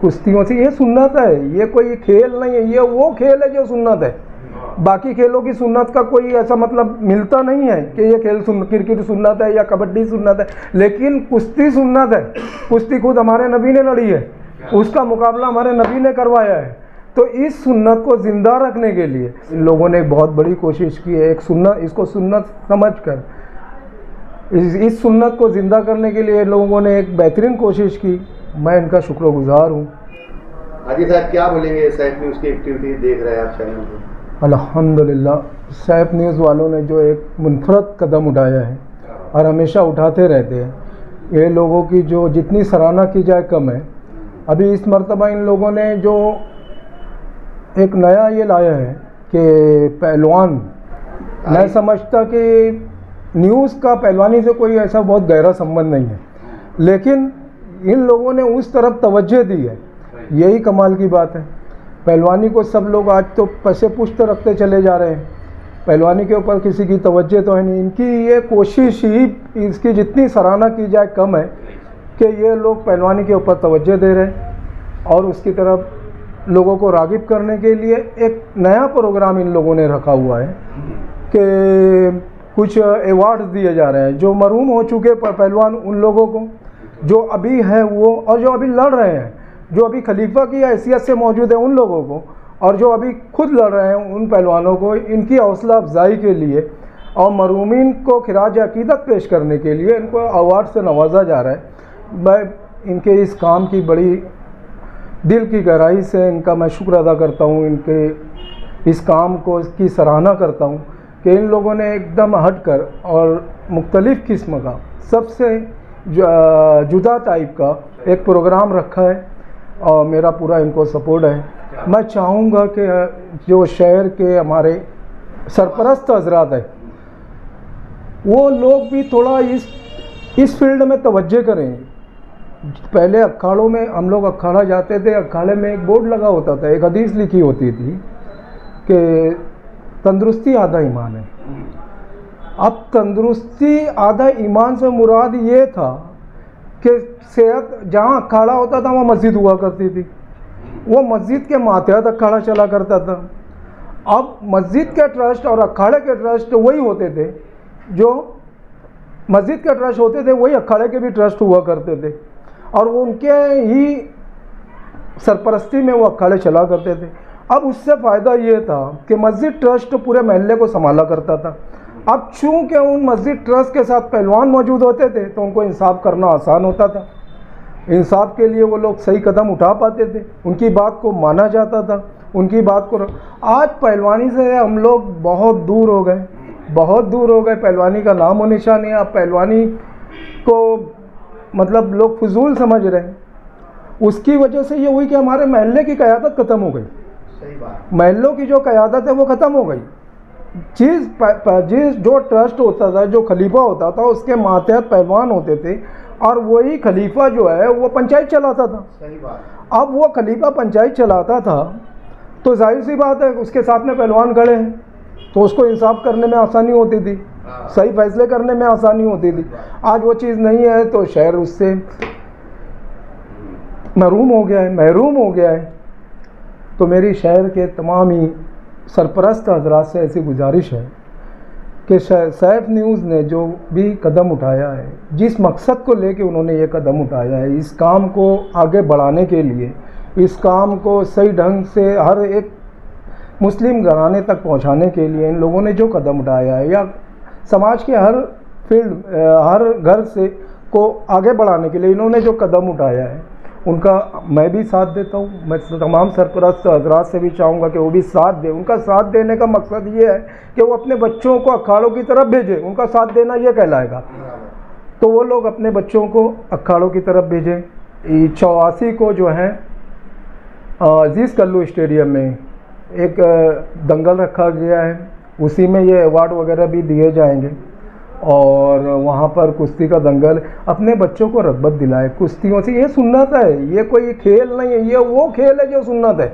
कुश्तियों से ये सुन्नत है, ये कोई खेल नहीं है, ये वो खेल है जो सुन्नत है। बाकी खेलों की सुन्नत का कोई ऐसा मतलब मिलता नहीं है कि ये खेल क्रिकेट सुन्नत है या कबड्डी सुन्नत है, लेकिन कुश्ती सुन्नत है। कुश्ती खुद हमारे नबी ने लड़ी है, उसका मुकाबला हमारे नबी ने करवाया है। तो इस सुन्नत को ज़िंदा रखने के लिए इन लोगों ने बहुत बड़ी कोशिश की है। एक सुन्नत, इसको सुन्नत समझकर इस सुन्नत को ज़िंदा करने के लिए लोगों ने एक बेहतरीन कोशिश की। मैं इनका शुक्रगुजार हूँ। हाजी साहब क्या बोलेंगे, सैफ न्यूज़ की एक्टिविटी देख रहे हैं आप चैनल पर? अल्हम्दुलिल्लाह, सैफ न्यूज़ वालों ने जो एक मुनफरद कदम उठाया है और हमेशा उठाते रहते हैं, ये लोगों की जो जितनी सराहना की जाए कम है। अभी इस मर्तबा इन लोगों ने जो एक नया ये लाया है कि पहलवान, मैं समझता कि न्यूज़ का पहलवानी से कोई ऐसा बहुत गहरा संबंध नहीं है, लेकिन इन लोगों ने उस तरफ तवज्जो दी है। यही कमाल की बात है। पहलवानी को सब लोग आज तो पैसे पुष्ट रखते चले जा रहे हैं, पहलवानी के ऊपर किसी की तवज्जो तो है नहीं। इनकी ये कोशिश ही, इसकी जितनी सराहना की जाए कम है कि ये लोग पहलवानी के ऊपर तवज्जो दे रहे हैं और उसकी तरफ लोगों को राग़िब करने के लिए एक नया प्रोग्राम इन लोगों ने रखा हुआ है कि कुछ अवार्ड्स दिए जा रहे हैं जो मरहूम हो चुके पहलवान, उन लोगों को जो अभी है वो, और जो अभी लड़ रहे हैं, जो अभी खलीफा की हैसियत से मौजूद है उन लोगों को, और जो अभी खुद लड़ रहे हैं उन पहलवानों को, इनकी हौसला अफजाई के लिए और मरहूमीन को खिराज अकीदत पेश करने के लिए इनको अवार्ड से नवाजा जा रहा है। मैं इनके इस काम की बड़ी दिल की गहराई से इनका मैं शुक्र अदा करता हूँ, इनके इस काम को की सराहना करता हूँ कि इन लोगों ने एकदम हट कर और मुख्तलिफ़ किस्म का सबसे जुदा टाइप का एक प्रोग्राम रखा है और मेरा पूरा इनको सपोर्ट है। मैं चाहूँगा कि जो शहर के हमारे सरपरस्त हजरात हैं वो लोग भी थोड़ा इस फील्ड में तवज्जो करें। पहले अखाड़ों में हम लोग अखाड़ा जाते थे, अखाड़े में एक बोर्ड लगा होता था, एक हदीस लिखी होती थी कि तंदुरुस्ती आधा ईमान है। अब तंदुरुस्ती आधा ईमान से मुराद ये था कि सेहत, जहाँ अखाड़ा होता था वहाँ मस्जिद हुआ करती थी, वो मस्जिद के मातहत अखाड़ा चला करता था। अब मस्जिद के ट्रस्ट और अखाड़े के ट्रस्ट वही होते थे, जो मस्जिद के ट्रस्ट होते थे वही अखाड़े के भी ट्रस्ट हुआ करते थे, और वो उनके ही सरपरस्ती में वो अखाड़े चला करते थे। अब उससे फ़ायदा ये था कि मस्जिद ट्रस्ट पूरे महल्ले को संभाला करता था। अब चूँकि उन मस्जिद ट्रस्ट के साथ पहलवान मौजूद होते थे तो उनको इंसाफ करना आसान होता था। इंसाफ के लिए वो लोग सही कदम उठा पाते थे, उनकी बात को माना जाता था, उनकी बात को। आज पहलवानी से हम लोग बहुत दूर हो गए, बहुत दूर हो गए। पहलवानी का नाम और निशान नहीं। अब पहलवानी को मतलब लोग फजूल समझ रहे हैं। उसकी वजह से ये हुई कि हमारे महल्ले की क़यादत ख़त्म हो गई। सही बात। महल्लों की जो क़यादत है वो ख़त्म हो गई। जिस जो ट्रस्ट होता था, जो खलीफा होता था, उसके मातहत पहलवान होते थे और वही खलीफा जो है वो पंचायत चलाता था। सही बात। अब वो खलीफा पंचायत चलाता था तो जाहिर सी बात है उसके साथ में पहलवान खड़े हैं तो उसको इंसाफ करने में आसानी होती थी, सही फैसले करने में आसानी होती थी। आज वो चीज़ नहीं है तो शहर उससे महरूम हो गया है। तो मेरी शहर के तमाम ही सरपरस्त हजरात से ऐसी गुजारिश है कि सैफ न्यूज़ ने जो भी कदम उठाया है, जिस मकसद को लेके उन्होंने ये कदम उठाया है, इस काम को आगे बढ़ाने के लिए, इस काम को सही ढंग से हर एक मुस्लिम घराने तक पहुंचाने के लिए इन लोगों ने जो कदम उठाया है, या समाज के हर फील्ड, हर घर से को आगे बढ़ाने के लिए इन्होंने जो कदम उठाया है, उनका मैं भी साथ देता हूँ। मैं तमाम सरपरस्त हजरात से भी चाहूँगा कि वो भी साथ दें। उनका साथ देने का मकसद ये है कि वो अपने बच्चों को अखाड़ों की तरफ भेजें। उनका साथ देना ये कहलाएगा। तो वो लोग अपने बच्चों को अखाड़ों की तरफ भेजें। 84 को जो है अजीज़ कल्लू स्टेडियम में एक दंगल रखा गया है, उसी में ये अवार्ड वगैरह भी दिए जाएंगे और वहाँ पर कुश्ती का दंगल अपने बच्चों को रग़बत दिलाए कुश्तियों से। ये सुन्नत है, ये कोई खेल नहीं है, ये वो खेल है जो सुन्नत है।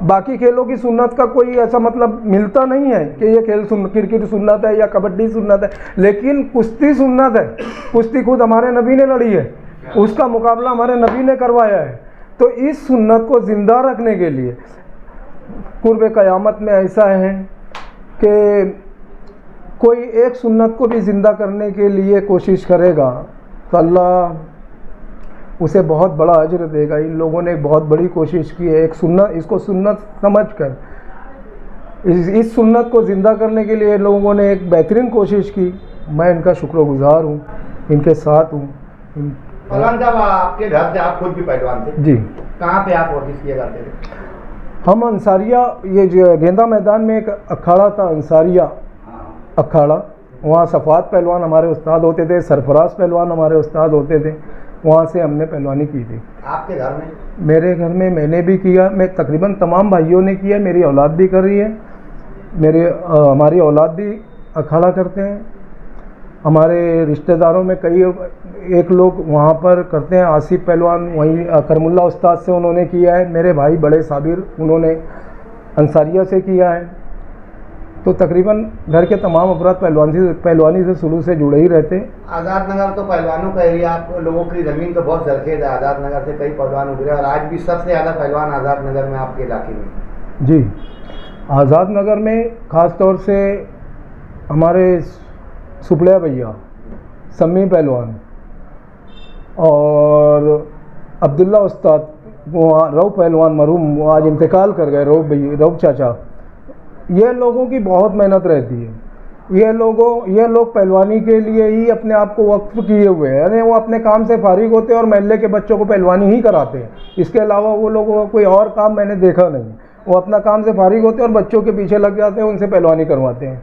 बाकी खेलों की सुन्नत का कोई ऐसा मतलब मिलता नहीं है कि ये खेल क्रिकेट सुन्नत है या कबड्डी सुन्नत है, लेकिन कुश्ती सुन्नत है। कुश्ती खुद हमारे नबी ने लड़ी है, उसका मुकाबला हमारे नबी ने करवाया है। तो इस सुन्नत को ज़िंदा रखने के लिए कुर्ब क़यामत में ऐसा है कि कोई एक सुन्नत को भी ज़िंदा करने के लिए कोशिश करेगा तो अल्लाह उसे बहुत बड़ा अजर देगा। इन लोगों ने एक बहुत बड़ी कोशिश की है, एक सुन्नत, इसको सुन्नत समझकर इस सुन्नत को ज़िंदा करने के लिए लोगों ने एक बेहतरीन कोशिश की। मैं इनका शुक्रगुज़ार हूँ, इनके साथ हूँ। पहलवान साहब, आपके घर से आप खुद भी पहलवान थे जी। कहाँ पे आप वर्जिश किया करते थे? हम अंसारिया, ये जो गेंदा मैदान में एक अखाड़ा था, अंसारिया अखाड़ा, वहाँ सफ़ात पहलवान हमारे उस्ताद होते थे, सरफराज पहलवान हमारे उस्ताद होते थे, वहाँ से हमने पहलवानी की थी। आपके घर में? मेरे घर में मैंने भी किया, मैं तकरीबन तमाम भाइयों ने किया, मेरी औलाद भी कर रही है, हमारी औलाद भी अखाड़ा करते हैं। हमारे रिश्तेदारों में कई एक लोग वहाँ पर करते हैं, आसिफ पहलवान वहीं करमुल्ला उस्ताद से उन्होंने किया है, मेरे भाई बड़े साबिर उन्होंने अंसारिया से किया है। तो तकरीबन घर के तमाम अफराद पहलवानी से शुरू से जुड़े ही रहते। आज़ाद नगर तो पहलवानों का एरिया, आप लोगों की ज़मीन तो बहुत जरखेज है, आज़ाद नगर से कई पहलवान उभरे और आज भी सबसे ज़्यादा पहलवान आज़ाद नगर में आपके इलाके में। जी, आज़ाद नगर में ख़ास तौर से हमारे सुपड़िया भैया, सम्मी पहलवान और अब्दुल्ला उस्ताद, वो रऊ पहलवान मरहूम, वो आज इंतकाल कर गए, रऊ चाचा, ये लोगों की बहुत मेहनत रहती है। ये लोग पहलवानी के लिए ही अपने आप को वक्फ किए हुए हैं, यानी वो अपने काम से फारिग होते हैं और महल्ले के बच्चों को पहलवानी ही कराते हैं। इसके अलावा वो लोगों का कोई और काम मैंने देखा नहीं। वो अपना काम से फारिग होते हैं और बच्चों के पीछे लग जाते हैं, उनसे पहलवानी करवाते हैं।